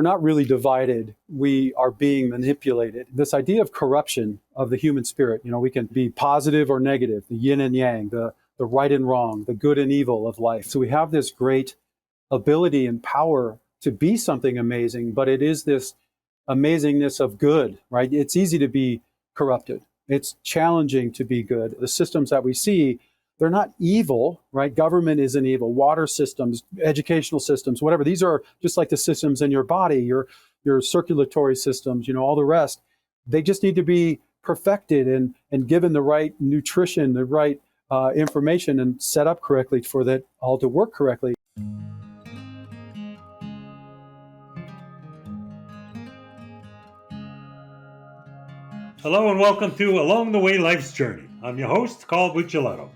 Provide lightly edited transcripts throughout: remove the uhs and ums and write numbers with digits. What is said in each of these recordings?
not really divided. We are being manipulated. This idea of corruption of the human spirit, we can be positive or negative, the yin and yang, the right and wrong, the good and evil of life. So we have this great ability and power to be something amazing, but it is this amazingness of good, right? It's easy to be corrupted. It's challenging to be good. The systems that we see, they're not evil, right? Government isn't evil. Water systems, educational systems, whatever. These are just like the systems in your body, your circulatory systems, all the rest. They just need to be perfected and given the right nutrition, the right information, and set up correctly for that all to work correctly. Hello and welcome to Along the Way Life's Journey. I'm your host, called Buccellato.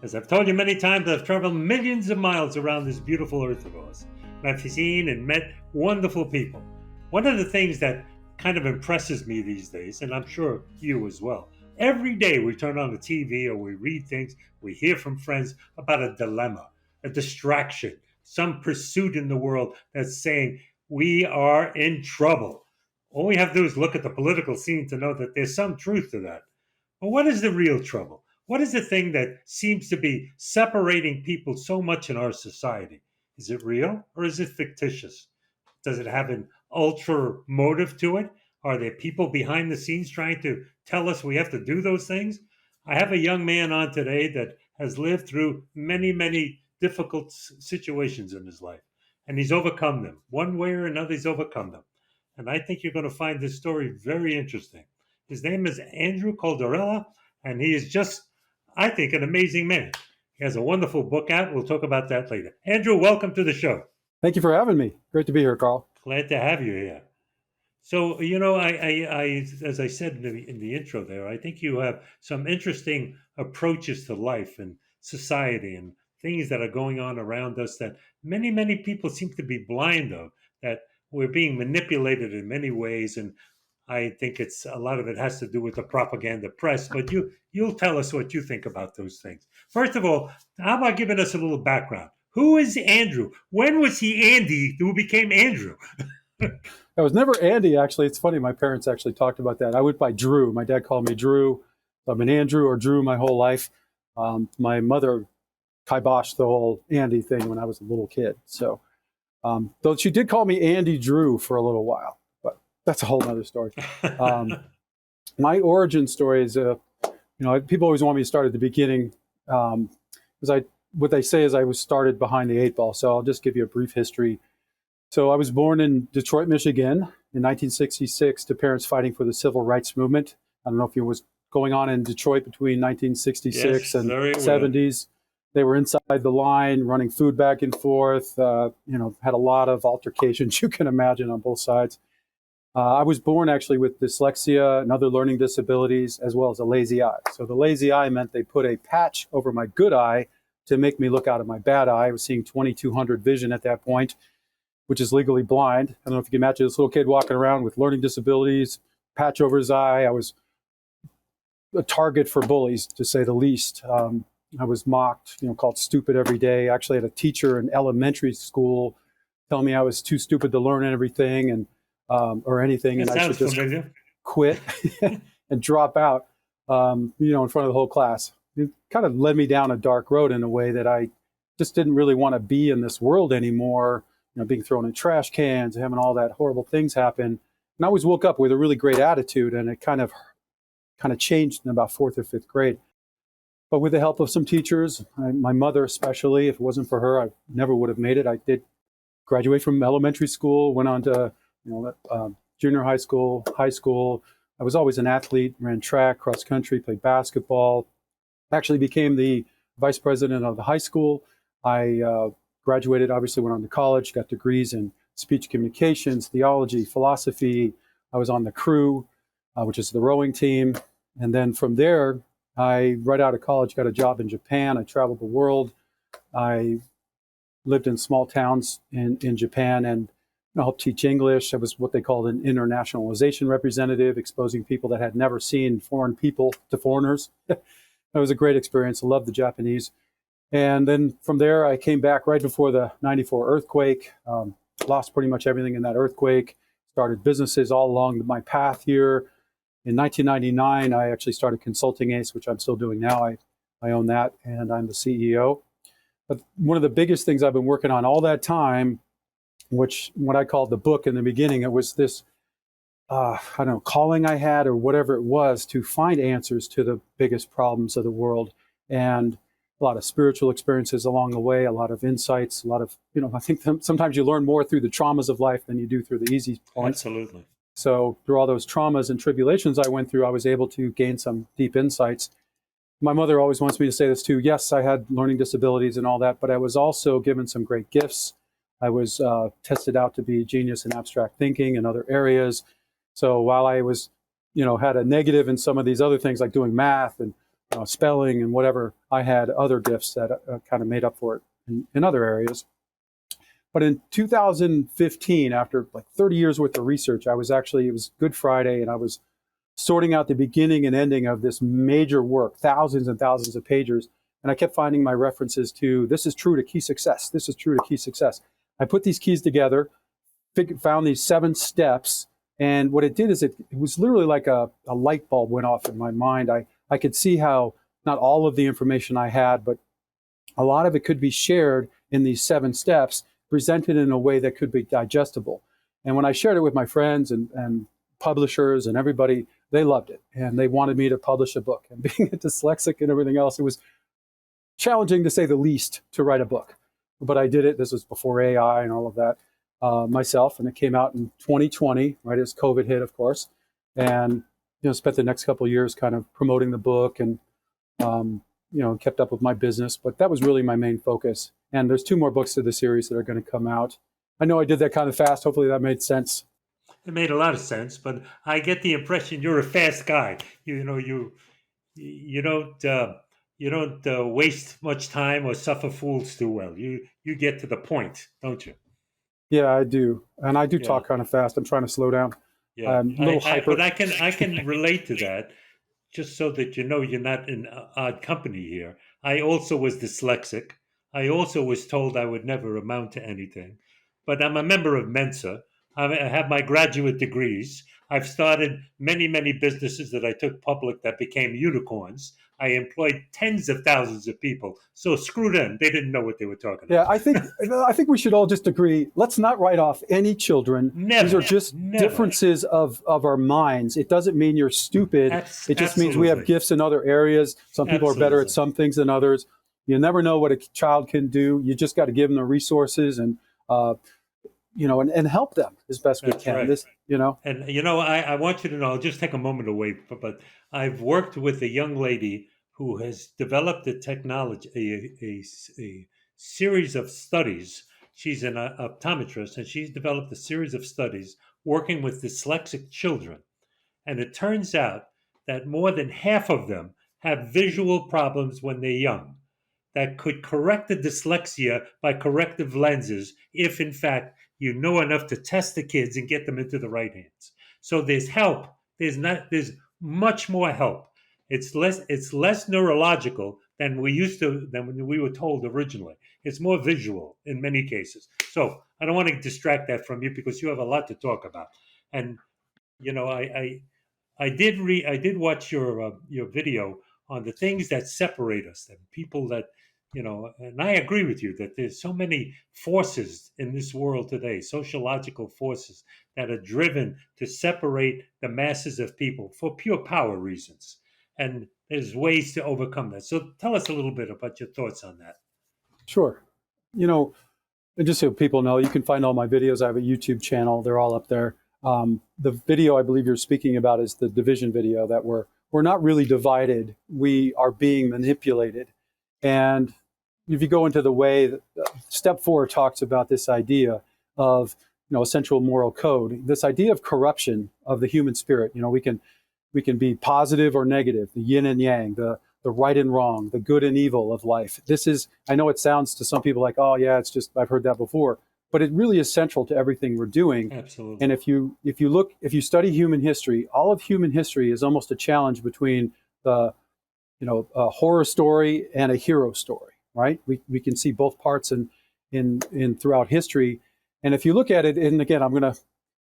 As I've told you many times, I've traveled millions of miles around this beautiful earth of ours. And I've seen and met wonderful people. One of the things that kind of impresses me these days, and I'm sure you as well, every day we turn on the TV or we read things, we hear from friends about a dilemma, a distraction, some pursuit in the world that's saying we are in trouble. All we have to do is look at the political scene to know that there's some truth to that. But what is the real trouble? What is the thing that seems to be separating people so much in our society? Is it real or is it fictitious? Does it have an ultra motive to it? Are there people behind the scenes trying to tell us we have to do those things? I have a young man on today that has lived through many, many difficult situations in his life, and he's overcome them. One way or another, he's overcome them. And I think you're going to find this story very interesting. His name is Andrew Calderella, and he is just, I think, an amazing man. He has a wonderful book out. We'll talk about that later. Andrew, welcome to the show. Thank you for having me. Great to be here, Carl. Glad to have you here. So, I as I said in the intro there, I think you have some interesting approaches to life and society and things that are going on around us that many, many people seem to be blind of, that we're being manipulated in many ways, and I think it's a lot of it has to do with the propaganda press. But you'll tell us what you think about those things. First of all, how about giving us a little background? Who is Andrew? When was he Andy who became Andrew? I was never Andy, actually. It's funny. My parents actually talked about that. I went by Drew. My dad called me Drew. I've been Andrew or Drew my whole life. My mother kiboshed the whole Andy thing when I was a little kid. So, though she did call me Andy Drew for a little while, but that's a whole other story. My origin story is, people always want me to start at the beginning. What they say is I was started behind the eight ball. So I'll just give you a brief history. So I was born in Detroit, Michigan in 1966 to parents fighting for the civil rights movement. I don't know if it was going on in Detroit between 1966 and 70s. They were inside the line, running food back and forth, had a lot of altercations you can imagine on both sides. I was born actually with dyslexia and other learning disabilities, as well as a lazy eye. So the lazy eye meant they put a patch over my good eye to make me look out of my bad eye. I was seeing 2200 vision at that point, which is legally blind. I don't know if you can imagine this little kid walking around with learning disabilities, patch over his eye. I was a target for bullies, to say the least. I was mocked, called stupid every day. I actually had a teacher in elementary school tell me I was too stupid to learn everything and or anything, and I should just quit and drop out, in front of the whole class. It kind of led me down a dark road in a way that I just didn't really want to be in this world anymore. Being thrown in trash cans, having all that horrible things happen. And I always woke up with a really great attitude, and it kind of changed in about fourth or fifth grade. But with the help of some teachers, my mother especially, if it wasn't for her, I never would have made it. I did graduate from elementary school, went on to junior high school, high school. I was always an athlete, ran track, cross country, played basketball. Actually became the vice president of the high school. I graduated, obviously went on to college, got degrees in speech communications, theology, philosophy. I was on the crew, which is the rowing team. And then from there, right out of college, got a job in Japan. I traveled the world. I lived in small towns in Japan and helped teach English. I was what they called an internationalization representative, exposing people that had never seen foreign people to foreigners. That was a great experience. I loved the Japanese. And then from there, I came back right before the 94 earthquake. lost pretty much everything in that earthquake, started businesses all along my path here. In 1999, I actually started Consulting Ace, which I'm still doing now. I own that, and I'm the CEO. But one of the biggest things I've been working on all that time, which what I called the book in the beginning, it was this, I don't know, calling I had or whatever it was to find answers to the biggest problems of the world. And a lot of spiritual experiences along the way, a lot of insights, a lot of, I think sometimes you learn more through the traumas of life than you do through the easy points. Absolutely. So through all those traumas and tribulations I went through, I was able to gain some deep insights. My mother always wants me to say this too. Yes, I had learning disabilities and all that, but I was also given some great gifts. I was tested out to be a genius in abstract thinking and other areas. So while I was, had a negative in some of these other things like doing math and spelling and whatever, I had other gifts that kind of made up for it in other areas. But in 2015, after like 30 years worth of research, it was Good Friday, and I was sorting out the beginning and ending of this major work, thousands and thousands of pages. And I kept finding my references to, this is true to key success. This is true to key success. I put these keys together, found these 7 steps. And what it did is it was literally like a light bulb went off in my mind. I could see how not all of the information I had, but a lot of it could be shared in these 7 steps, presented in a way that could be digestible. And when I shared it with my friends and publishers and everybody, they loved it. And they wanted me to publish a book. And being a dyslexic and everything else, it was challenging to say the least to write a book. But I did it. This was before AI and all of that myself. And it came out in 2020, right as COVID hit, of course. And, spent the next couple of years kind of promoting the book and, kept up with my business. But that was really my main focus. And there's 2 more books to the series that are going to come out. I know I did that kind of fast. Hopefully that made sense. It made a lot of sense, but I get the impression you're a fast guy. You don't waste much time or suffer fools too well. You get to the point, don't you? Yeah, I do. And I do Yeah. talk kind of fast. I'm trying to slow down. Yeah, A little hyper. but I can relate to that. Just so that you're not in odd company here. I also was dyslexic. I also was told I would never amount to anything. But I'm a member of Mensa. I have my graduate degrees. I've started many, many businesses that I took public that became unicorns. I employed tens of thousands of people. So screw them. They didn't know what they were talking Yeah, about. I think we should all just agree. Let's not write off any children. Never. These are just Never. differences of our minds. It doesn't mean you're stupid. It just means we have Absolutely. gifts in other areas. Some people are better at Absolutely. some things than others. You never know what a child can do. You just got to give them the resources and and help them as best we That's can. right. And I want you to know, I'll just take a moment away, but I've worked with a young lady who has developed a technology, a series of studies. She's an optometrist, and she's developed a series of studies working with dyslexic children. And it turns out that more than half of them have visual problems when they're young that could correct the dyslexia by corrective lenses if, in fact, you know enough to test the kids and get them into the right hands. So there's help. There's much more help. It's less neurological than when we were told originally. It's more visual in many cases. So I don't want to distract that from you because you have a lot to talk about. And I did watch your video on the things that separate us, and people that and I agree with you that there's so many forces in this world today, sociological forces that are driven to separate the masses of people for pure power reasons, and there's ways to overcome that. So tell us a little bit about your thoughts on that. Sure. And just so people know, you can find all my videos. I have a YouTube channel. They're all up there. The video I believe you're speaking about is the division video, that we're not really divided. We are being manipulated. And if you go into the way, step 4 talks about this idea of a central moral code, this idea of corruption of the human spirit. We can be positive or negative, the yin and yang, the right and wrong, the good and evil of life. I know it sounds to some people like, oh yeah, it's just, I've heard that before, but it really is central to everything we're doing. Absolutely. And if you study human history, all of human history is almost a challenge between a horror story and a hero story, right? We can see both parts in throughout history. And if you look at it, and again, I'm going to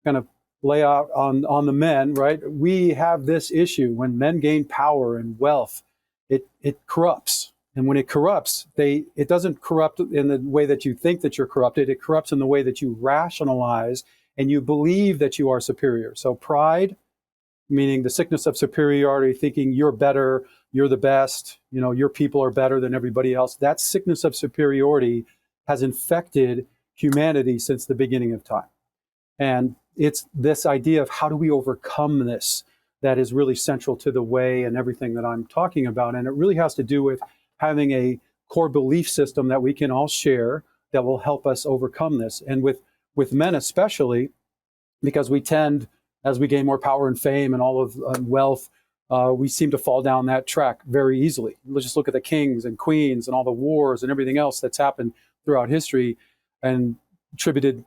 kind of lay out on the men, right? We have this issue when men gain power and wealth, it corrupts. And when it corrupts, it doesn't corrupt in the way that you think that you're corrupted. It corrupts in the way that you rationalize and you believe that you are superior. So pride, meaning the sickness of superiority, thinking you're better, you're the best, your people are better than everybody else. That sickness of superiority has infected humanity since the beginning of time. And it's this idea of how do we overcome this that is really central to the way and everything that I'm talking about. And it really has to do with having a core belief system that we can all share that will help us overcome this. And with men especially, because we tend, as we gain more power and fame and all of wealth, we seem to fall down that track very easily. Let's just look at the kings and queens and all the wars and everything else that's happened throughout history and attributed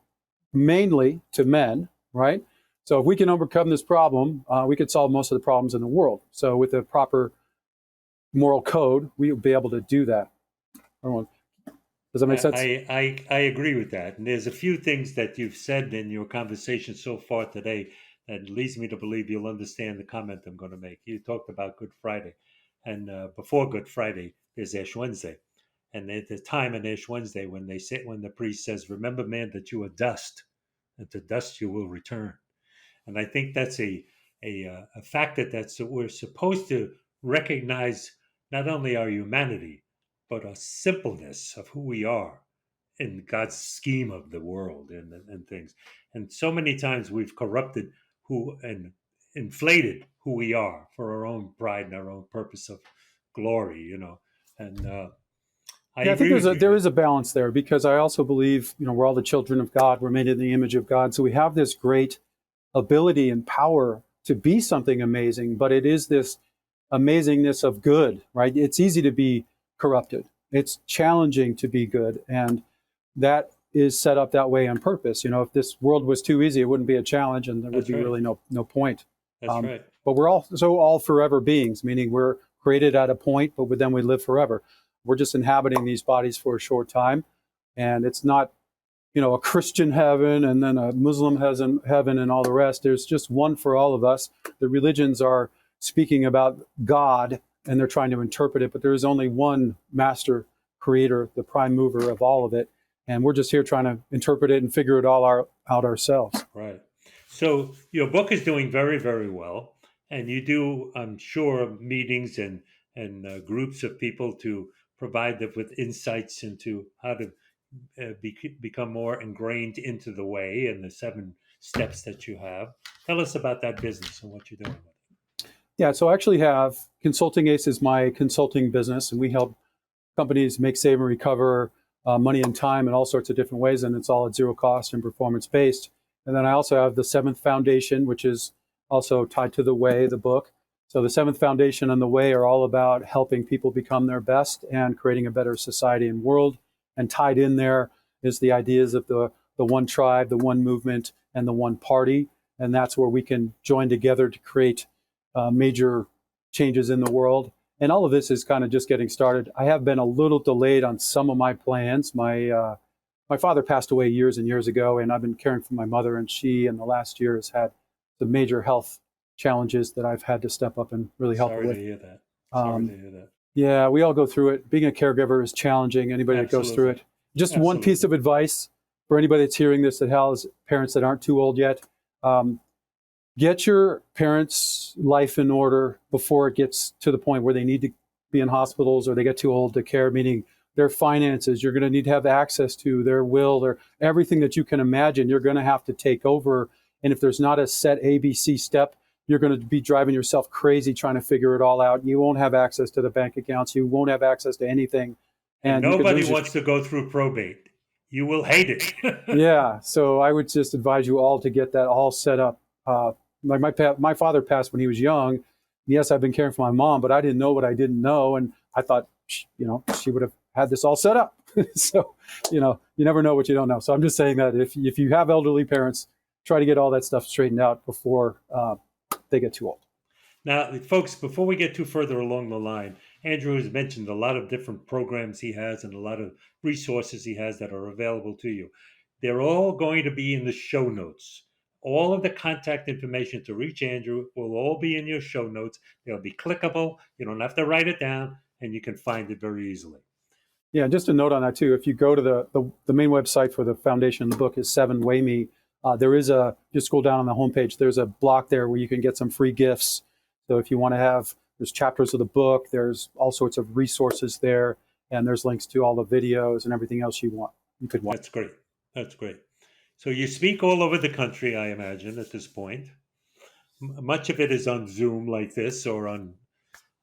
mainly to men, right? So if we can overcome this problem, we could solve most of the problems in the world. So with a proper moral code, we'll be able to do that. Does that make sense? I agree with that. And there's a few things that you've said in your conversation so far today that leads me to believe you'll understand the comment I'm going to make. You talked about Good Friday. And before Good Friday, there's Ash Wednesday. And at the time in Ash Wednesday, when the priest says, "Remember, man, that you are dust, and to dust you will return." And I think that's a fact that we're supposed to recognize not only our humanity, but our simpleness of who we are in God's scheme of the world and things. And so many times we've corrupted who and inflated who we are for our own pride and our own purpose of glory, And I Yeah, I think agree with you. there is a balance there because I also believe, we're all the children of God. We're made in the image of God. So we have this great ability and power to be something amazing, but it is this amazingness of good, right? It's easy to be corrupted. It's challenging to be good. And that is set up that way on purpose. If this world was too easy, it wouldn't be a challenge and there would That's be right. really no point. That's right. But we're also all forever beings, meaning we're created at a point, but then we live forever. We're just inhabiting these bodies for a short time. And it's not, a Christian heaven and then a Muslim heaven and all the rest. There's just one for all of us. The religions are speaking about God and they're trying to interpret it, but there is only one master creator, the prime mover of all of it. And we're just here trying to interpret it and figure it all out ourselves. Right. So your book is doing very, very well, and you do, I'm sure, meetings and groups of people to provide them with insights into how to become more ingrained into the way and the 7 steps that you have. Tell us about that business and what you're doing with it. Yeah, so I actually have Consulting Ace is my consulting business, and we help companies make, save, and recover money and time in all sorts of different ways, and it's all at zero cost and performance based. And then I also have the 7th Foundation, which is also tied to The Way, the book. So the 7th Foundation and The Way are all about helping people become their best and creating a better society and world. And tied in there is the ideas of the one tribe, the one movement, and the one party. And that's where we can join together to create major changes in the world. And all of this is kind of just getting started. I have been a little delayed on some of my plans. My father passed away years and years ago, and I've been caring for my mother, and she in the last year has had some major health challenges that I've had to step up and really help her with. Sorry to hear that. Sorry to hear that. Yeah, we all go through it. Being a caregiver is challenging. Anybody that goes through it. Just one piece of advice for anybody that's hearing this that has parents that aren't too old yet. Get your parents' life in order before it gets to the point where they need to be in hospitals or they get too old to care, meaning their finances. You're going to need to have access to their will, their everything that you can imagine. You're going to have to take over. And if there's not a set ABC step, you're going to be driving yourself crazy trying to figure it all out. You won't have access to the bank accounts. You won't have access to anything. And nobody wants to go through probate. You will hate it. Yeah. So I would just advise you all to get that all set up. Like my father passed when he was young. Yes, I've been caring for my mom, but I didn't know what I didn't know. And I thought, she would have had this all set up. So, you never know what you don't know. So I'm just saying that if you have elderly parents, try to get all that stuff straightened out before they get too old. Now, folks, before we get too further along the line, Andrew has mentioned a lot of different programs he has and a lot of resources he has that are available to you. They're all going to be in the show notes. All of the contact information to reach Andrew will all be in your show notes. They'll be clickable. You don't have to write it down, and you can find it very easily. Yeah, just a note on that too. If you go to the main website for the foundation, the book is 7 Way Me. There is just scroll down on the homepage. There's a block there where you can get some free gifts. So if you want to there's chapters of the book. There's all sorts of resources there, and there's links to all the videos and everything else you could want. That's great. That's great. So you speak all over the country, I imagine, at this point. Much of it is on Zoom like this or on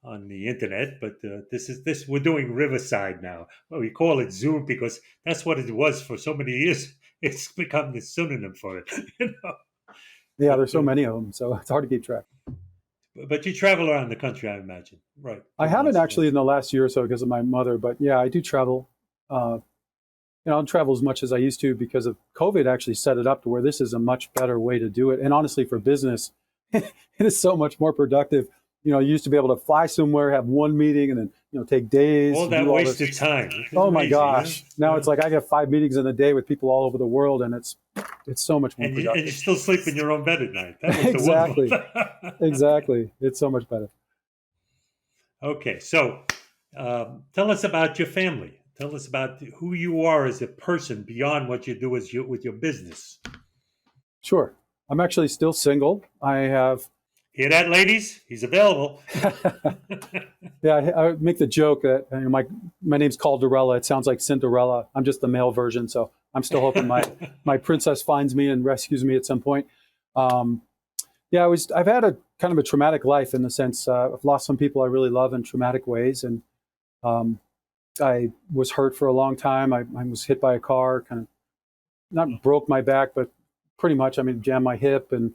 the internet, but this we're doing Riverside now. Well, we call it Zoom because that's what it was for so many years. It's become the synonym for it. Yeah, there's so many of them, so it's hard to keep track. But you travel around the country, I imagine, right? I haven't actually in the last year or so because of my mother, but yeah, I do travel. I don't travel as much as I used to because of COVID. Actually, set it up to where this is a much better way to do it, and honestly, for business, it is so much more productive. You used to be able to fly somewhere, have one meeting, and then take days. All that wasted time. Oh my gosh! Now it's like I get 5 meetings in a day with people all over the world, and it's so much more productive. And you still sleep in your own bed at night. That was exactly, exactly. It's so much better. Okay, so tell us about your family. Tell us about who you are as a person beyond what you do with your business. Sure. I'm actually still single. I have. Hear that, ladies? He's available. Yeah, I make the joke that my name's Calderella. It sounds like Cinderella. I'm just the male version, so I'm still hoping my princess finds me and rescues me at some point. Yeah, I've had a kind of a traumatic life in the sense I've lost some people I really love in traumatic ways, and I was hurt for a long time. I was hit by a car, kind of not broke my back, but pretty much. Jammed my hip and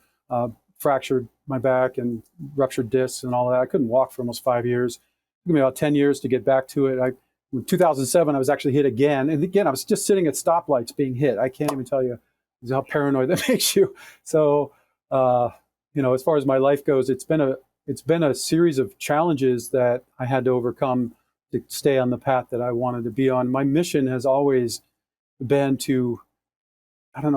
fractured my back and ruptured discs and all that. I couldn't walk for almost 5 years. It took me about 10 years to get back to it. In 2007, I was actually hit again. And again, I was just sitting at stoplights being hit. I can't even tell you how paranoid that makes you. So, as far as my life goes, it's been a series of challenges that I had to overcome to stay on the path that I wanted to be on. My mission has always been to,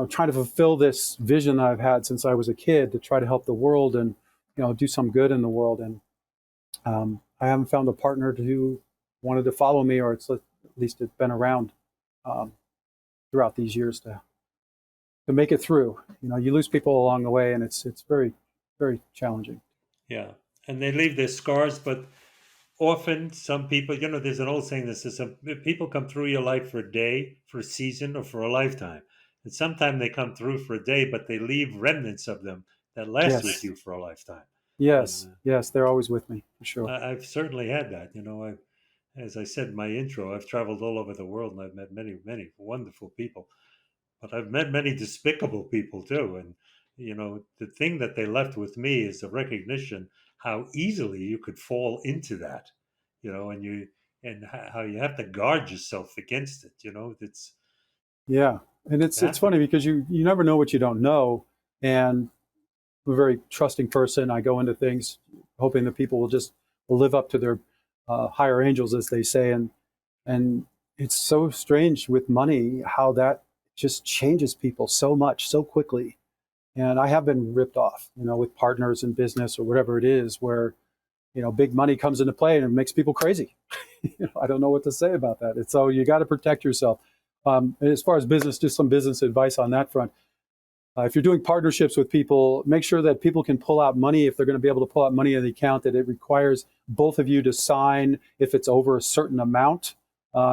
try to fulfill this vision that I've had since I was a kid to try to help the world and, do some good in the world. And I haven't found a partner who wanted to follow me, or at least it's been around throughout these years to make it through. You lose people along the way, and it's very, very challenging. Yeah, and they leave their scars, but often some people, there's an old saying that says people come through your life for a day, for a season, or for a lifetime. And sometimes they come through for a day, but they leave remnants of them that last with you for a lifetime. Yes, yes, they're always with me, for sure. I've certainly had that. As I said in my intro, I've traveled all over the world, and I've met many, many wonderful people. But I've met many despicable people too. And, the thing that they left with me is the recognition how easily you could fall into that, and how you have to guard yourself against it. Yeah. And it's funny because you never know what you don't know. And I'm a very trusting person. I go into things hoping that people will live up to their higher angels, as they say. And it's so strange with money how that just changes people so much, so quickly. And I have been ripped off, with partners in business or whatever it is, where, big money comes into play and it makes people crazy. I don't know what to say about that. So you got to protect yourself. As far as business, just some business advice on that front. If you're doing partnerships with people, make sure that people can pull out money. If they're going to be able to pull out money in the account, that it requires both of you to sign if it's over a certain amount,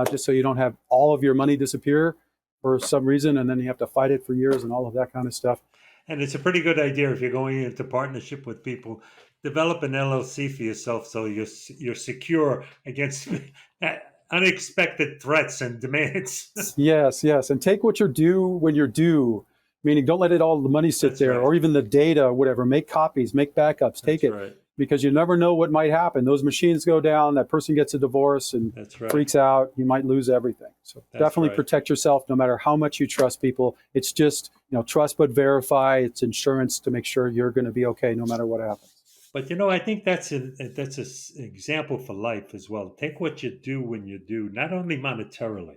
just so you don't have all of your money disappear for some reason, and then you have to fight it for years and all of that kind of stuff. And it's a pretty good idea if you're going into partnership with people. Develop an LLC for yourself so you're secure against unexpected threats and demands. Yes, and take what you're due when you're due. Meaning, don't let all the money sit there, or even the data, whatever. Make copies, make backups, take it, because you never know what might happen. Those machines go down, that person gets a divorce and freaks out. You might lose everything. So definitely protect yourself, no matter how much you trust people. It's just, trust but verify. It's insurance to make sure you're going to be okay, no matter what happens. But I think that's an example for life as well. Take what you do when you do, not only monetarily,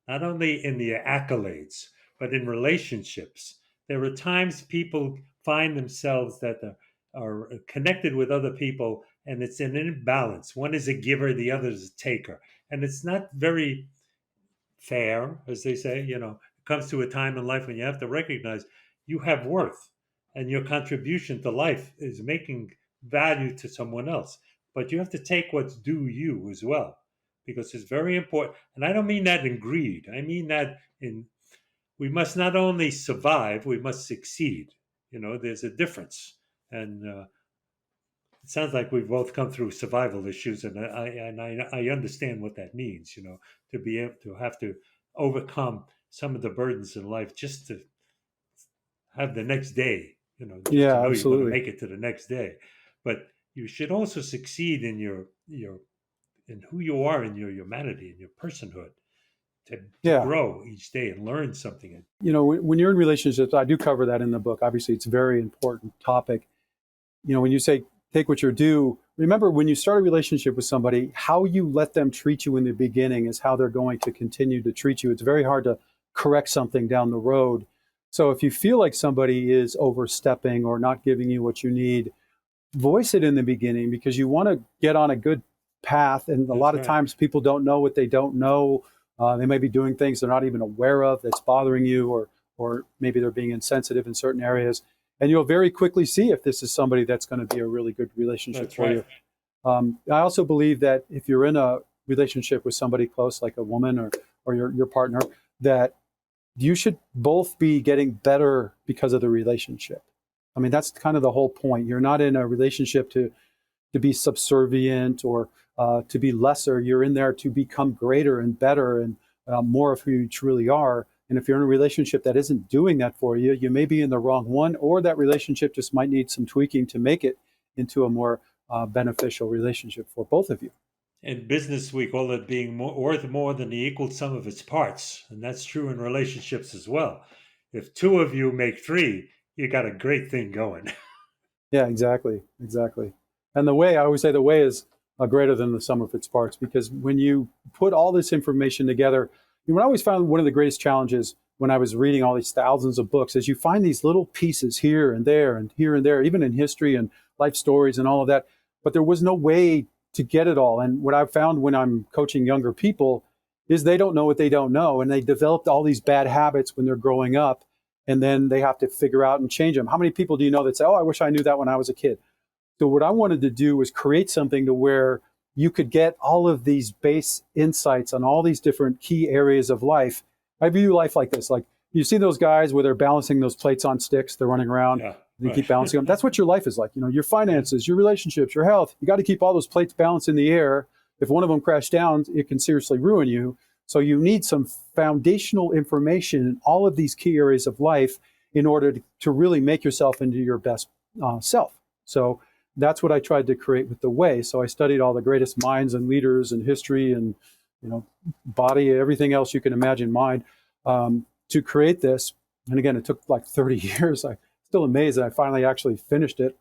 not only in the accolades, But in relationships, there are times people find themselves that are connected with other people, and it's an imbalance. One is a giver, the other is a taker. And it's not very fair, as they say. It comes to a time in life when you have to recognize you have worth and your contribution to life is making value to someone else. But you have to take what's due you as well, because it's very important. And I don't mean that in greed. I mean that in we must not only survive, we must succeed. There's a difference. And it sounds like we've both come through survival issues, and I understand what that means. To be able to have to overcome some of the burdens in life just to have the next day. Just Yeah, to know you're going to absolutely. make it to the next day. But you should also succeed in your in who you are, in your humanity, in your personhood, to Yeah. grow each day and learn something. When you're in relationships, I do cover that in the book. Obviously, it's a very important topic. When you say take what you're due, remember when you start a relationship with somebody, how you let them treat you in the beginning is how they're going to continue to treat you. It's very hard to correct something down the road. So if you feel like somebody is overstepping or not giving you what you need, voice it in the beginning, because you want to get on a good path. And a That's lot of right. times people don't know what they don't know. They may be doing things they're not even aware of that's bothering you, or maybe they're being insensitive in certain areas. And you'll very quickly see if this is somebody that's going to be a really good relationship That's for right. you. I also believe that if you're in a relationship with somebody close, like a woman or your partner, that you should both be getting better because of the relationship. I mean, that's kind of the whole point. You're not in a relationship to be subservient or to be lesser. You're in there to become greater and better and more of who you truly are. And if you're in a relationship that isn't doing that for you, you may be in the wrong one, or that relationship just might need some tweaking to make it into a more beneficial relationship for both of you. In business, we call it being worth more than the equal sum of its parts. And that's true in relationships as well. If two of you make three, you got a great thing going. Yeah, exactly. And the way, I always say, the way is greater than the sum of its parts, because when you put all this information together, what I always found one of the greatest challenges when I was reading all these thousands of books is you find these little pieces here and there and here and there, even in history and life stories and all of that, but there was no way to get it all. And what I've found when I'm coaching younger people is they don't know what they don't know, and they developed all these bad habits when they're growing up, and then they have to figure out and change them. How many people do you know that say, "Oh, I wish I knew that when I was a kid"? So what I wanted to do was create something to where you could get all of these base insights on all these different key areas of life. I view life like this: like, you see those guys where they're balancing those plates on sticks, they're running around, Yeah, and you right. keep balancing them. That's what your life is like. Your Yeah, finances, your relationships, your health. You got to keep all those plates balanced in the air. If one of them crashes down, it can seriously ruin you. So you need some foundational information in all of these key areas of life in order to really make yourself into your best self. So that's what I tried to create with the way. So I studied all the greatest minds and leaders in history and, body, everything else you can imagine, mind, to create this. And again, it took like 30 years. I'm still amazed that I finally actually finished it.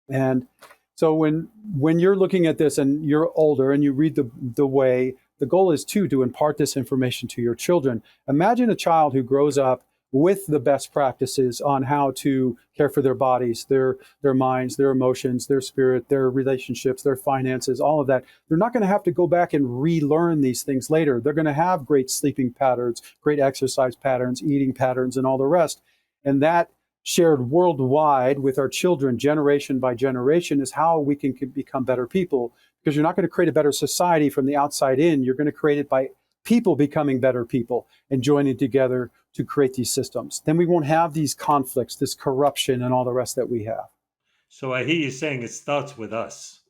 And so when you're looking at this and you're older and you read the way, the goal is to impart this information to your children. Imagine a child who grows up with the best practices on how to care for their bodies, their minds, their emotions, their spirit, their relationships, their finances, all of that. They're not going to have to go back and relearn these things later. They're going to have great sleeping patterns, great exercise patterns, eating patterns, and all the rest. And that shared worldwide with our children, generation by generation, is how we can become better people. Because you're not going to create a better society from the outside in. You're going to create it by people becoming better people and joining together to create these systems. Then we won't have these conflicts, this corruption, and all the rest that we have. so I hear you saying it starts with us,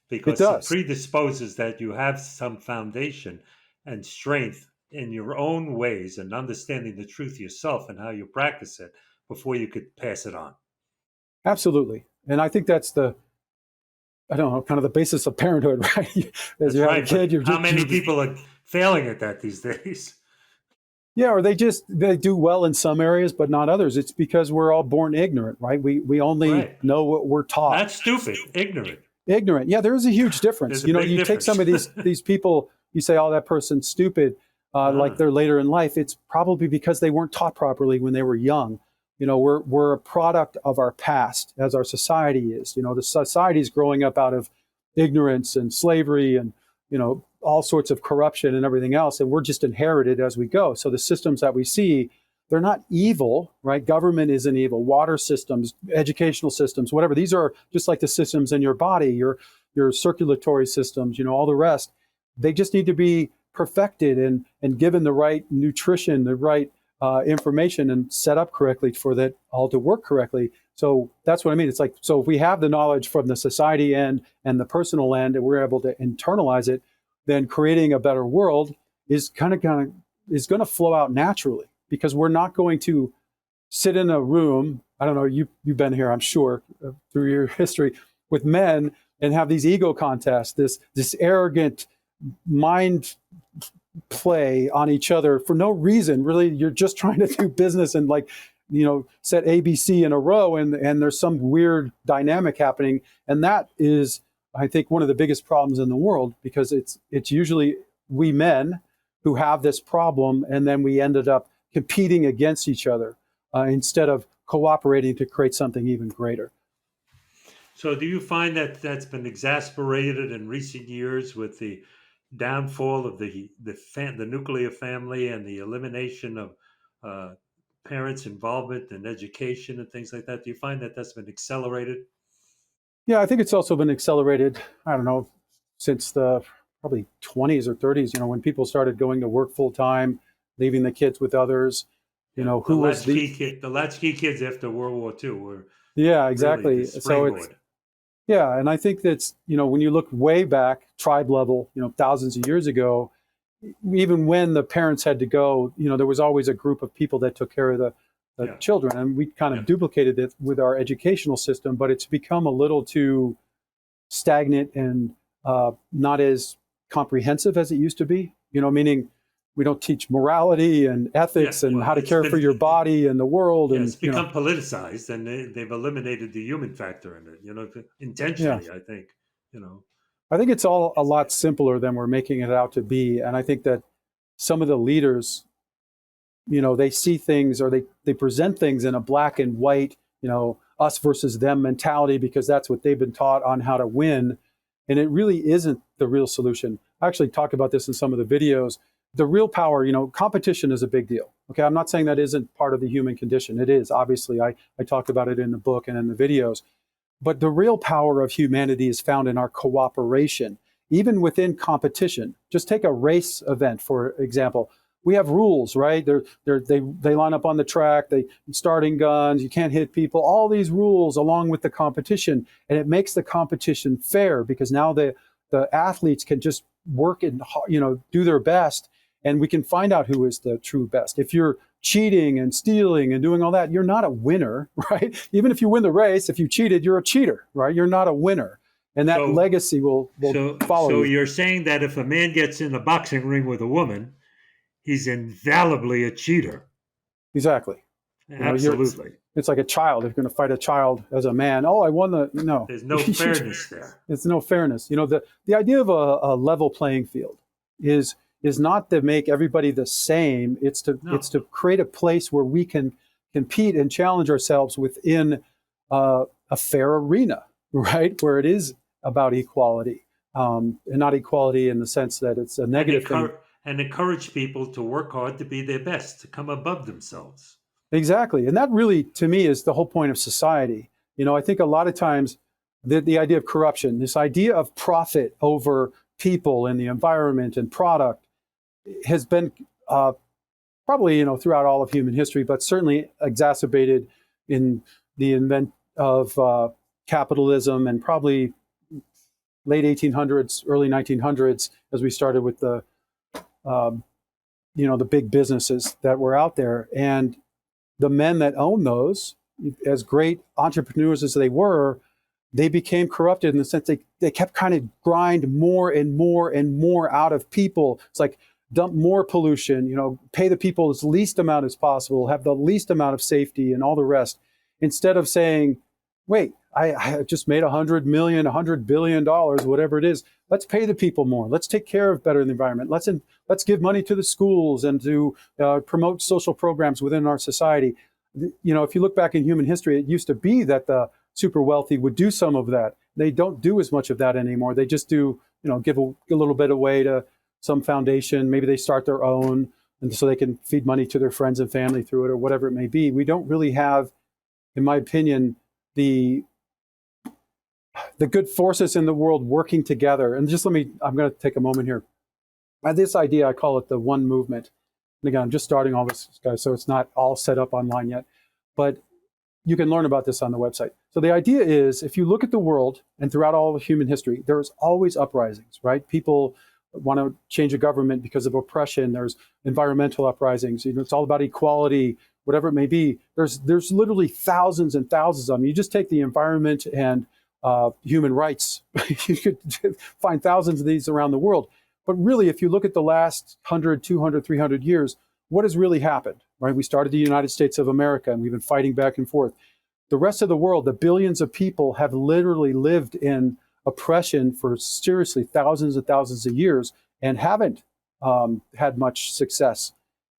It because it does. predisposes that you have some foundation and strength in your own ways and understanding the truth yourself and how you practice it before you could pass it on. Absolutely. And I think that's I don't know, kind of the basis of parenthood, right? As you That's have a right. But kid, how many people are failing at that these days? yeah, or they do well in some areas, but not others. It's because we're all born ignorant, right? We only Right. know what we're taught. Not stupid, ignorant. Ignorant. Yeah, there is a huge difference. There's a big You take difference. some of these people, you say, "Oh, that person's stupid." like they're later in life, it's probably because they weren't taught properly when they were young. We're a product of our past, as our society is. The society is growing up out of ignorance and slavery and, all sorts of corruption and everything else. And we're just inherited as we go. So the systems that we see, they're not evil, right? Government isn't evil. Water systems, educational systems, whatever. These are just like the systems in your body, your circulatory systems, all the rest. They just need to be perfected and given the right nutrition, the right information, and set up correctly for that all to work correctly. So that's what I mean. It's like, so if we have the knowledge from the society end and the personal end, and we're able to internalize it, then creating a better world is going to flow out naturally, because we're not going to sit in a room. I don't know, you've been here, I'm sure, through your history with men, and have these ego contests, this arrogant mind play on each other for no reason. Really, you're just trying to do business and set ABC in a row, and there's some weird dynamic happening. And that is, I think, one of the biggest problems in the world, because it's usually we men who have this problem, and then we ended up competing against each other instead of cooperating to create something even greater. So do you find that that's been exasperated in recent years with the downfall of the nuclear family and the elimination of parents' involvement in education and things like that? Do you find that that's been accelerated? Yeah, I think it's also been accelerated, I don't know, since the probably 20s or 30s, when people started going to work full time, leaving the kids with others, who was the latchkey kids after World War II were exactly. Really So it's, and I think that's, when you look way back, tribe level, thousands of years ago, even when the parents had to go, there was always a group of people that took care of the children. And we kind of duplicated it with our educational system, but it's become a little too stagnant and not as comprehensive as it used to be, meaning we don't teach morality and ethics and how to care for your body and the world. Yeah, and it's become politicized, and they've eliminated the human factor in it, intentionally, I think, I think it's all a lot simpler than we're making it out to be. And I think that some of the leaders, they see things, or they present things in a black and white, us versus them mentality, because that's what they've been taught on how to win. And it really isn't the real solution. I actually talk about this in some of the videos. The real power, competition is a big deal. Okay, I'm not saying that isn't part of the human condition. It is, obviously. I talk about it in the book and in the videos. But the real power of humanity is found in our cooperation, even within competition. Just take a race event, for example. We have rules, right? They line up on the track, they starting guns, you can't hit people, all these rules along with the competition. And it makes the competition fair, because now the athletes can just work and do their best, and we can find out who is the true best. If you're cheating and stealing and doing all that, you're not a winner, right? Even if you win the race, if you cheated, you're a cheater, right? You're not a winner. And that legacy will follow you. So you're saying that if a man gets in the boxing ring with a woman, he's infallibly a cheater. Exactly. Absolutely. It's like a child. If you're going to fight a child as a man, I won no. There's no fairness there. There's no fairness. The idea of a level playing field is not to make everybody the same. It's to create a place where we can compete and challenge ourselves within a fair arena, right? Where it is about equality, and not equality in the sense that it's a negative thing. And encourage people to work hard to be their best, to come above themselves. Exactly. And that really, to me, is the whole point of society. I think a lot of times the idea of corruption, this idea of profit over people and the environment and product, has been probably, throughout all of human history, but certainly exacerbated in the invent of capitalism, and probably late 1800s, early 1900s, as we started with the big businesses that were out there. And the men that owned those, as great entrepreneurs as they were, they became corrupted in the sense they kept kind of grind more and more and more out of people. It's like dump more pollution, pay the people as least amount as possible, have the least amount of safety and all the rest, instead of saying, wait, I just made 100 million, $100 billion, whatever it is. Let's pay the people more. Let's take care of better the environment. Let's give money to the schools and to promote social programs within our society. If you look back in human history, it used to be that the super wealthy would do some of that. They don't do as much of that anymore. They just do, give a little bit away to some foundation. Maybe they start their own, and so they can feed money to their friends and family through it, or whatever it may be. We don't really have, in my opinion, the good forces in the world working together. And I'm going to take a moment here. This idea, I call it the one movement. And again, I'm just starting all this, guys, so it's not all set up online yet. But you can learn about this on the website. So the idea is, if you look at the world and throughout all of human history, there's always uprisings, right? People want to change a government because of oppression. There's environmental uprisings. It's all about equality, whatever it may be. There's literally thousands and thousands of them. You just take the environment and human rights. You could find thousands of these around the world. But really, if you look at the last 100, 200, 300 years, what has really happened, right? We started the United States of America, and we've been fighting back and forth. The rest of the world, the billions of people, have literally lived in oppression for seriously thousands and thousands of years and haven't had much success.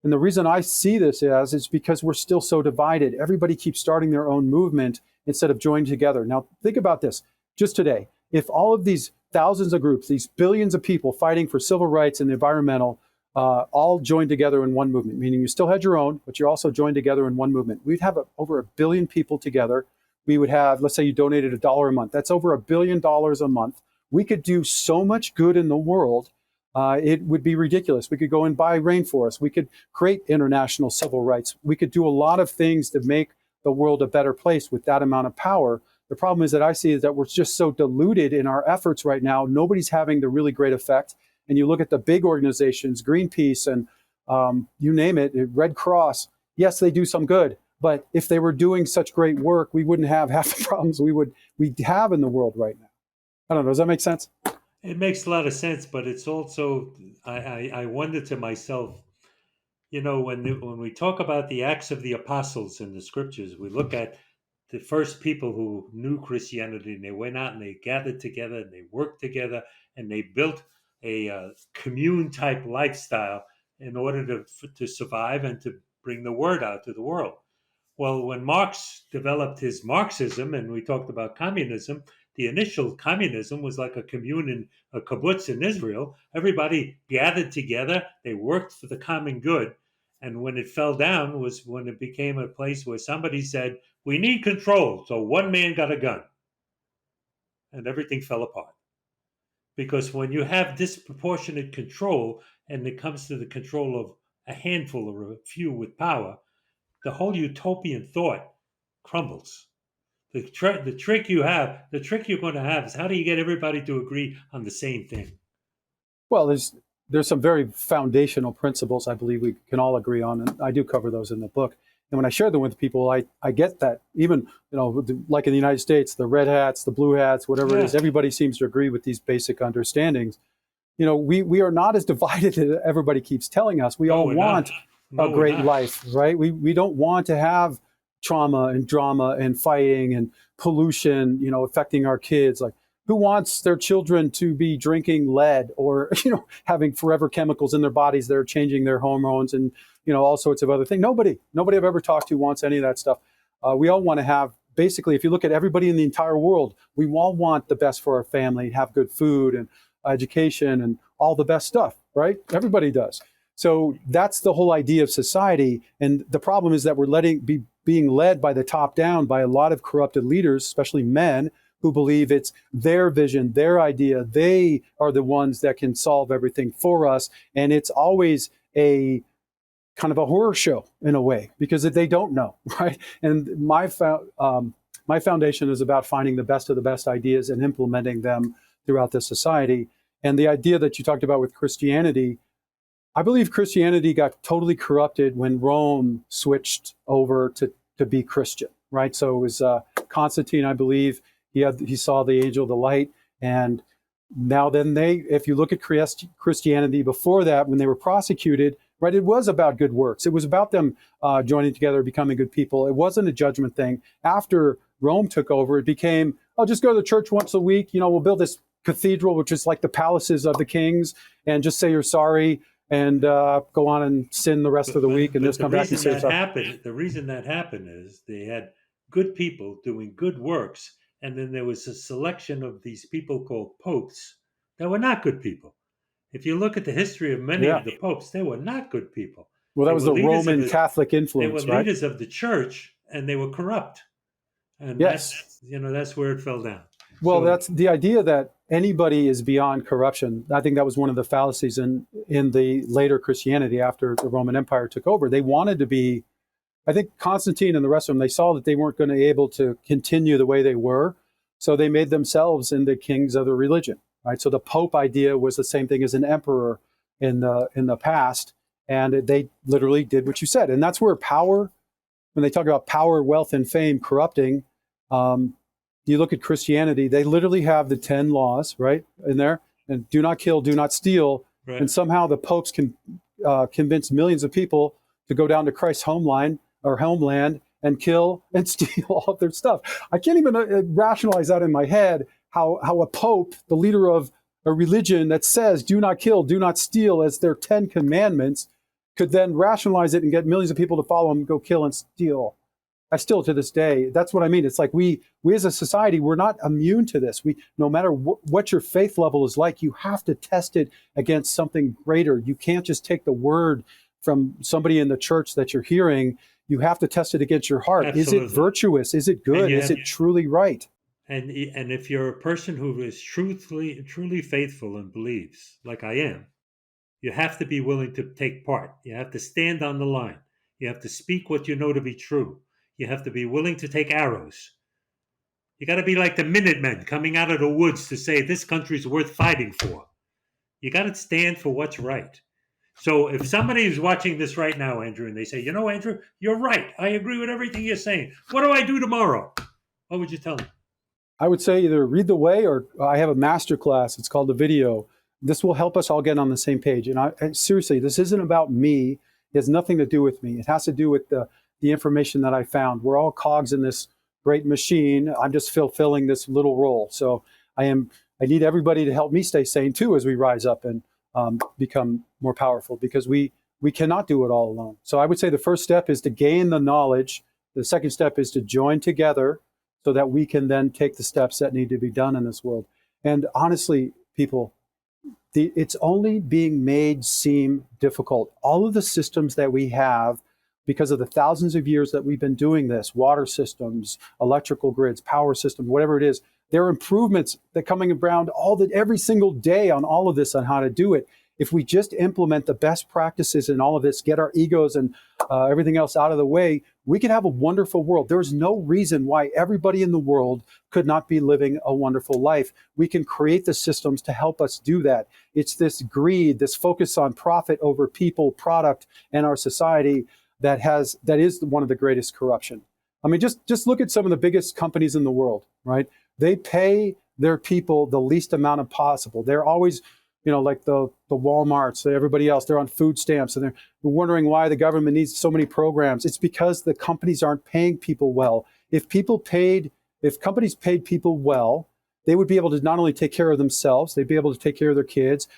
And the reason I see this as is because we're still so divided. Everybody keeps starting their own movement instead of joining together. Now, think about this. Just today, if all of these thousands of groups, these billions of people fighting for civil rights and the environmental, all joined together in one movement, meaning you still had your own, but you're also joined together in one movement. We'd have over 1 billion people together. We would have, let's say you donated $1 a month. That's over $1 billion a month. We could do so much good in the world. It would be ridiculous. We could go and buy rainforests. We could create international civil rights. We could do a lot of things to make the world a better place with that amount of power. The problem is that I see is that we're just so diluted in our efforts right now. Nobody's having the really great effect. And you look at the big organizations, Greenpeace and you name it, Red Cross. Yes, they do some good. But if they were doing such great work, we wouldn't have half the problems we have in the world right now. I don't know. Does that make sense? It makes a lot of sense, but it's also, I wonder to myself, when we talk about the Acts of the Apostles in the scriptures, we look at the first people who knew Christianity, and they went out and they gathered together and they worked together and they built a commune type lifestyle in order to survive and to bring the word out to the world. Well, when Marx developed his Marxism, and we talked about communism, the initial communism was like a commune in a kibbutz in Israel. Everybody gathered together, they worked for the common good. And when it fell down was when it became a place where somebody said, we need control. So one man got a gun. And everything fell apart. Because when you have disproportionate control, and it comes to the control of a handful or a few with power, the whole utopian thought crumbles. The trick you're going to have is, how do you get everybody to agree on the same thing? Well, there's some very foundational principles I believe we can all agree on, and I do cover those in the book. And when I share them with people, I get that even, like in the United States, the red hats, the blue hats, whatever it is, everybody seems to agree with these basic understandings. We are not as divided as everybody keeps telling us. We all want a great life, right? We don't want to have trauma and drama and fighting and pollution, affecting our kids. Like, who wants their children to be drinking lead or, having forever chemicals in their bodies that are changing their hormones and, all sorts of other things? Nobody I've ever talked to wants any of that stuff. We all want to have, basically, if you look at everybody in the entire world, we all want the best for our family, have good food and education and all the best stuff, right? Everybody does. So that's the whole idea of society. And the problem is that we're being led by the top down by a lot of corrupted leaders, especially men, who believe it's their vision, their idea. They are the ones that can solve everything for us. And it's always a kind of a horror show in a way, because they don't know, right? And my foundation is about finding the best of the best ideas and implementing them throughout the society. And the idea that you talked about with Christianity, I believe Christianity got totally corrupted when Rome switched over to be Christian, right? So it was Constantine, I believe, he saw the angel of the light. And now then if you look at Christianity before that, when they were prosecuted, right, it was about good works. It was about them joining together, becoming good people. It wasn't a judgment thing. After Rome took over, it became, oh, just go to the church once a week. We'll build this cathedral, which is like the palaces of the kings, and just say you're sorry and go on and sin the rest of the week and just come back and say sorry. The reason that happened is they had good people doing good works, and then there was a selection of these people called popes that were not good people. If you look at the history of many of the popes, they were not good people. Well, that was the Roman Catholic influence, They were leaders of the church, and they were corrupt. And yes, that's where it fell down. Well, that's the idea that anybody is beyond corruption. I think that was one of the fallacies in the later Christianity after the Roman Empire took over. They wanted to be, I think Constantine and the rest of them, they saw that they weren't going to be able to continue the way they were. So they made themselves into kings of the religion, right? So the Pope idea was the same thing as an emperor in the past. And they literally did what you said. And that's where power, when they talk about power, wealth, and fame corrupting, you look at Christianity, they literally have the 10 laws, right, in there, and do not kill, do not steal. Right. And somehow the popes can convince millions of people to go down to Christ's homeland and kill and steal all of their stuff. I can't even rationalize that in my head, how a pope, the leader of a religion that says do not kill, do not steal as their 10 commandments, could then rationalize it and get millions of people to follow him and go kill and steal. I still, to this day, that's what I mean. It's like we as a society, we're not immune to this. No matter what your faith level is like, you have to test it against something greater. You can't just take the word from somebody in the church that you're hearing. You have to test it against your heart. Absolutely. Is it virtuous? Is it good? Is it truly right? And if you're a person who is truly faithful and believes, like I am, you have to be willing to take part. You have to stand on the line. You have to speak what you know to be true. You have to be willing to take arrows. You got to be like the Minutemen coming out of the woods to say this country's worth fighting for. You got to stand for what's right. So if somebody is watching this right now, Andrew, and they say, Andrew, you're right. I agree with everything you're saying. What do I do tomorrow? What would you tell them? I would say either read the way, or I have a master class. It's called The Video. This will help us all get on the same page. And seriously, this isn't about me. It has nothing to do with me. It has to do with the information that I found. We're all cogs in this great machine. I'm just fulfilling this little role. So I need everybody to help me stay sane too as we rise up and become more powerful, because we cannot do it all alone. So I would say the first step is to gain the knowledge. The second step is to join together so that we can then take the steps that need to be done in this world. And honestly, people, it's only being made seem difficult. All of the systems that we have, because of the thousands of years that we've been doing this, water systems, electrical grids, power systems, whatever it is, there are improvements that are coming around every single day on all of this, on how to do it. If we just implement the best practices in all of this, get our egos and everything else out of the way, we could have a wonderful world. There's no reason why everybody in the world could not be living a wonderful life. We can create the systems to help us do that. It's this greed, this focus on profit over people, product, and our society that is one of the greatest corruption. I mean, just look at some of the biggest companies in the world, right? They pay their people the least amount of possible. They're always, like the Walmarts, everybody else, they're on food stamps, and they're wondering why the government needs so many programs. It's because the companies aren't paying people well. If companies paid people well, they would be able to not only take care of themselves, they'd be able to take care of their kids,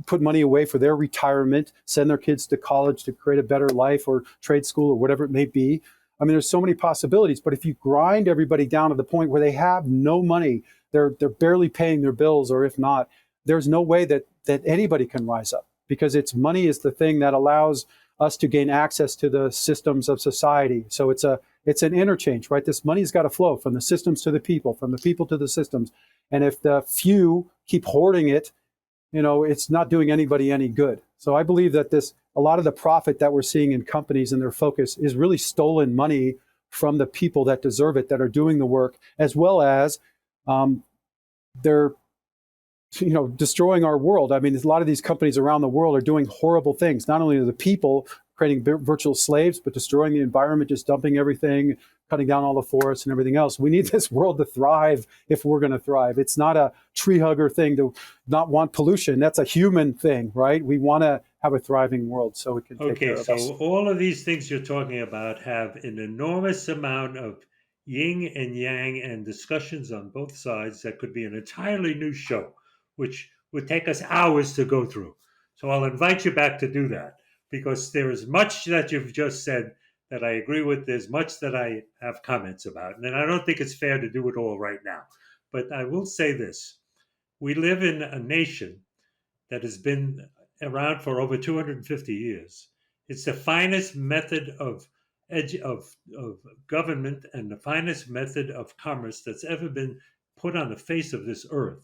put money away for their retirement, send their kids to college to create a better life, or trade school, or whatever it may be. I mean, there's so many possibilities. But if you grind everybody down to the point where they have no money, they're barely paying their bills, or if not, there's no way that anybody can rise up, because money is the thing that allows us to gain access to the systems of society. So it's an interchange, right? This money's got to flow from the systems to the people, from the people to the systems. And if the few keep hoarding it, it's not doing anybody any good. So I believe that a lot of the profit that we're seeing in companies and their focus is really stolen money from the people that deserve it, that are doing the work, as well as they're destroying our world. I mean, a lot of these companies around the world are doing horrible things. Not only are the people creating virtual slaves, but destroying the environment, just dumping everything, cutting down all the forests and everything else. We need this world to thrive if we're going to thrive. It's not a tree hugger thing to not want pollution. That's a human thing, right? We want to have a thriving world so we can take care of us. Okay, so all of these things you're talking about have an enormous amount of yin and yang and discussions on both sides that could be an entirely new show, which would take us hours to go through. So I'll invite you back to do that because there is much that you've just said that I agree with. There's much that I have comments about. And I don't think it's fair to do it all right now. But I will say this. We live in a nation that has been around for over 250 years. It's the finest method of government and the finest method of commerce that's ever been put on the face of this earth.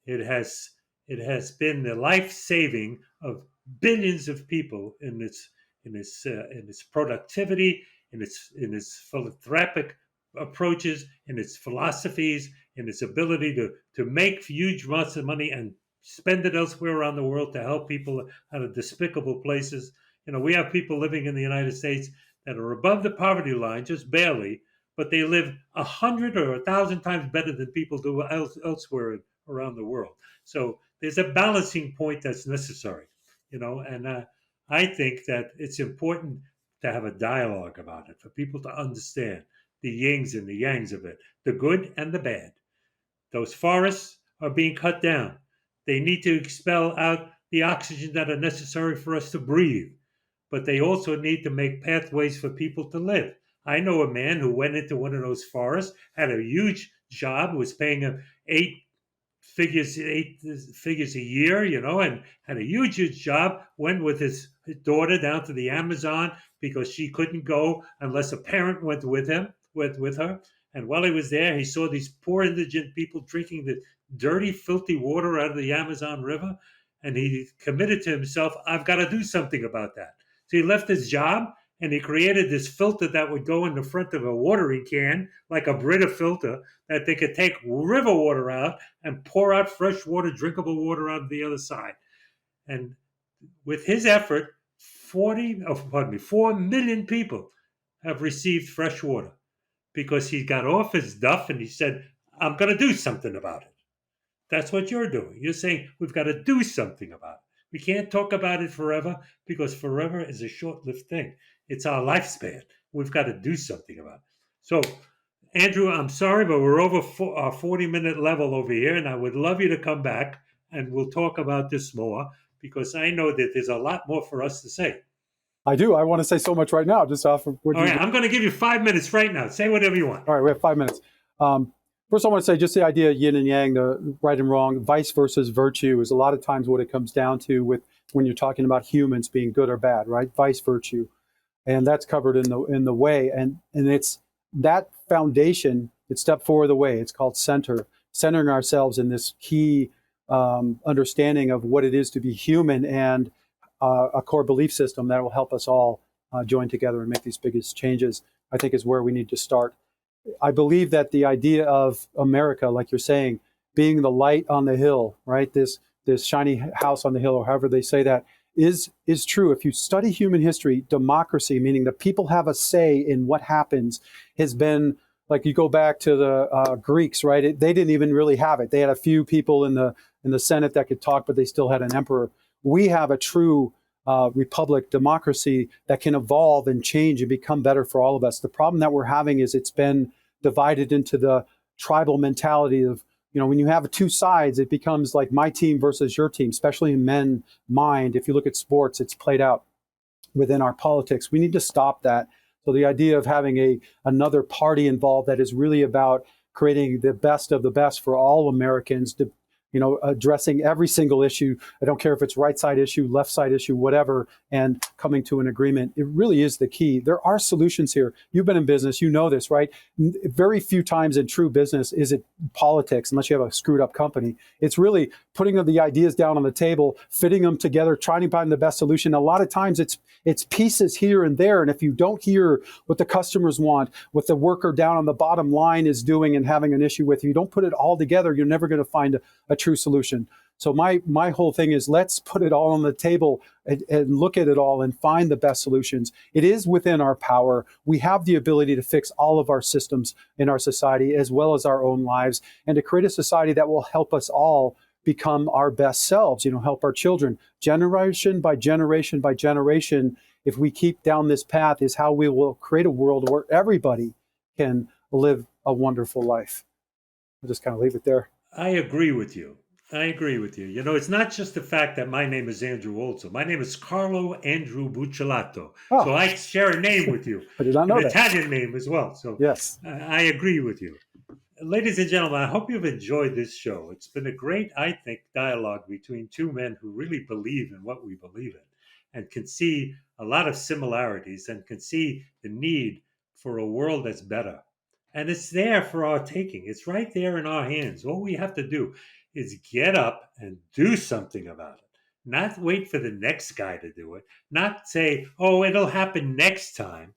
It has it has been the life saving of billions of people in its productivity, in its philanthropic approaches, in its philosophies, in its ability to make huge amounts of money and spend it elsewhere around the world to help people out of despicable places. We have people living in the United States that are above the poverty line, just barely, but they live 100 or 1,000 times better than people do elsewhere around the world. So there's a balancing point that's necessary, and I think that it's important to have a dialogue about it for people to understand the yings and the yangs of it, the good and the bad. Those forests are being cut down. They need to expel out the oxygen that are necessary for us to breathe, but they also need to make pathways for people to live. I know a man who went into one of those forests, had a huge job, was paying him eight figures a year, and had a huge job. Went with his daughter down to the Amazon because she couldn't go unless a parent went with her. And while he was there, he saw these poor indigent people drinking the dirty, filthy water out of the Amazon River. And he committed to himself, I've got to do something about that. So he left his job and he created this filter that would go in the front of a watering can, like a Brita filter, that they could take river water out and pour out fresh water, drinkable water out of the other side. And with his effort, 4 million people have received fresh water because he got off his duff and he said, I'm going to do something about it. That's what you're doing. You're saying we've got to do something about it. We can't talk about it forever because forever is a short-lived thing. It's our lifespan. We've got to do something about it. So, Andrew, I'm sorry, but we're over our 40-minute level over here, and I would love you to come back and we'll talk about this more because I know that there's a lot more for us to say. I do. I want to say so much right now, just off of what All right, I'm going to give you 5 minutes right now. Say whatever you want. All right, we have 5 minutes. First, I want to say just the idea of yin and yang, the right and wrong, vice versus virtue is a lot of times what it comes down to with when you're talking about humans being good or bad, right? Vice virtue, and that's covered in the way, and it's that foundation. It's step 4 of the way. It's called centering ourselves in this key understanding of what it is to be human and a core belief system that will help us all join together and make these biggest changes. I think is where we need to start. I believe that the idea of America, like you're saying, being the light on the hill, right? This shiny house on the hill, or however they say that, is true. If you study human history, democracy, meaning the people have a say in what happens, has been like you go back to the Greeks, right? They didn't even really have it. They had a few people in the Senate that could talk, but they still had an emperor. We have a true republic, democracy that can evolve and change and become better for all of us. The problem that we're having is it's been divided into the tribal mentality of, when you have 2 sides, it becomes like my team versus your team, especially in men's mind. If you look at sports, it's played out within our politics. We need to stop that. So the idea of having another party involved that is really about creating the best of the best for all Americans, addressing every single issue. I don't care if it's right side issue, left side issue, whatever, and coming to an agreement. It really is the key. There are solutions here. You've been in business, you know this, right? Very few times in true business is it politics, unless you have a screwed up company. It's really putting the ideas down on the table, fitting them together, trying to find the best solution. A lot of times it's pieces here and there. And if you don't hear what the customers want, what the worker down on the bottom line is doing and having an issue with, you don't put it all together, you're never going to find a true solution. So my whole thing is let's put it all on the table and look at it all and find the best solutions. It is within our power. We have the ability to fix all of our systems in our society as well as our own lives, and to create a society that will help us all become our best selves, help our children. Generation by generation by generation, if we keep down this path, is how we will create a world where everybody can live a wonderful life. I'll just kind of leave it there. I agree with you. I agree with you. You know, it's not just the fact that my name is Andrew also. My name is Carlo Andrew Buccellato. Oh, So I share a name with you, I did not know an that. Italian name as well. So Yes. I agree with you. Ladies and gentlemen, I hope you've enjoyed this show. It's been a great, I think, dialogue between two men who really believe in what we believe in and can see a lot of similarities and can see the need for a world that's better. And it's there for our taking. It's right there in our hands. All we have to do is get up and do something about it. Not wait for the next guy to do it. Not say, oh, it'll happen next time.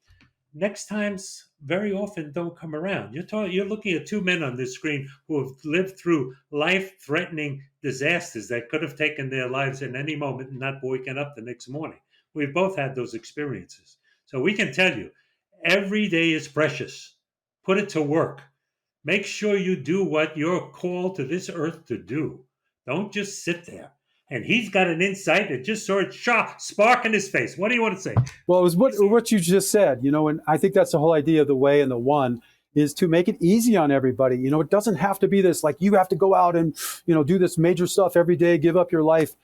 Next times very often don't come around. You're looking at two men on this screen who have lived through life-threatening disasters that could have taken their lives in any moment and not waking up the next morning. We've both had those experiences. So we can tell you, every day is precious. Put it to work. Make sure you do what you're called to this earth to do. Don't just sit there. And he's got an insight that just saw it spark in his face. What do you want to say? Well, it was what you just said, and I think that's the whole idea of the way and the one is to make it easy on everybody. It doesn't have to be this, like you have to go out and, do this major stuff every day, give up your life.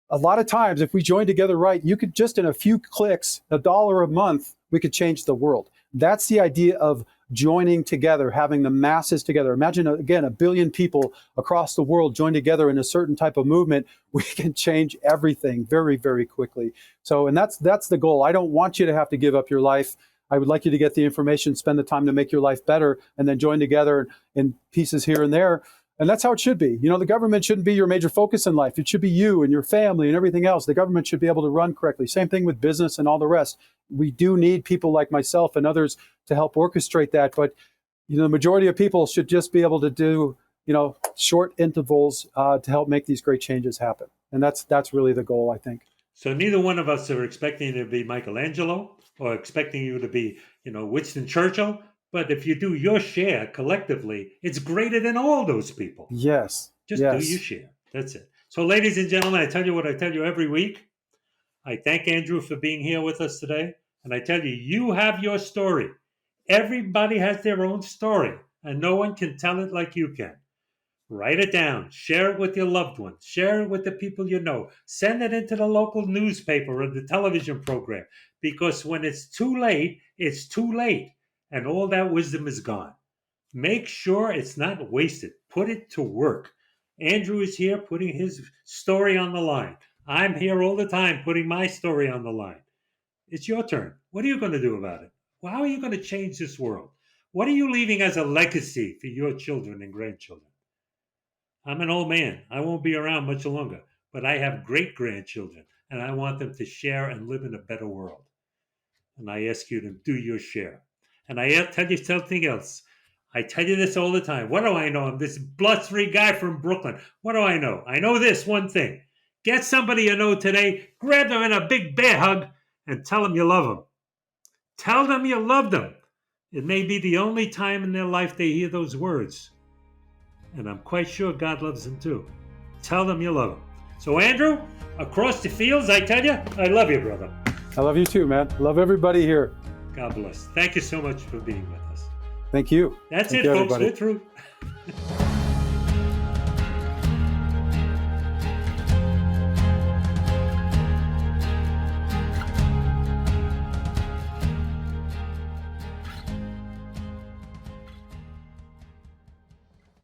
A lot of times, if we join together right, you could just in a few clicks, $1 a month, we could change the world. That's the idea of joining together, having the masses together. Imagine, again, 1 billion people across the world join together in a certain type of movement. We can change everything very, very quickly. So, and that's the goal. I don't want you to have to give up your life. I would like you to get the information, spend the time to make your life better, and then join together in pieces here and there. And that's how it should be. The government shouldn't be your major focus in life. It should be you and your family and everything else. The government should be able to run correctly. Same thing with business and all the rest. We do need people like myself and others to help orchestrate that. But, the majority of people should just be able to do, short intervals to help make these great changes happen. And that's really the goal, I think. So neither one of us are expecting you to be Michelangelo or expecting you to be, Winston Churchill. But if you do your share collectively, it's greater than all those people. Yes. Just do your share. That's it. So, ladies and gentlemen, I tell you what I tell you every week. I thank Andrew for being here with us today. And I tell you, you have your story. Everybody has their own story, and no one can tell it like you can. Write it down. Share it with your loved ones. Share it with the people you know. Send it into the local newspaper or the television program. Because when it's too late, it's too late. And all that wisdom is gone. Make sure it's not wasted. Put it to work. Andrew is here putting his story on the line. I'm here all the time putting my story on the line. It's your turn. What are you going to do about it? Well, how are you going to change this world? What are you leaving as a legacy for your children and grandchildren? I'm an old man. I won't be around much longer, but I have great grandchildren, and I want them to share and live in a better world. And I ask you to do your share. And I tell you something else. I tell you this all the time. What do I know? I'm this blustery guy from Brooklyn. What do I know? I know this one thing. Get somebody you know today, grab them in a big bear hug, and tell them you love them. Tell them you love them. It may be the only time in their life they hear those words. And I'm quite sure God loves them too. Tell them you love them. So, Andrew, across the fields, I tell you, I love you, brother. I love you too, man. Love everybody here. God bless. Thank you so much for being with us. Thank you. That's Thank it, you, folks. everybody. We're through.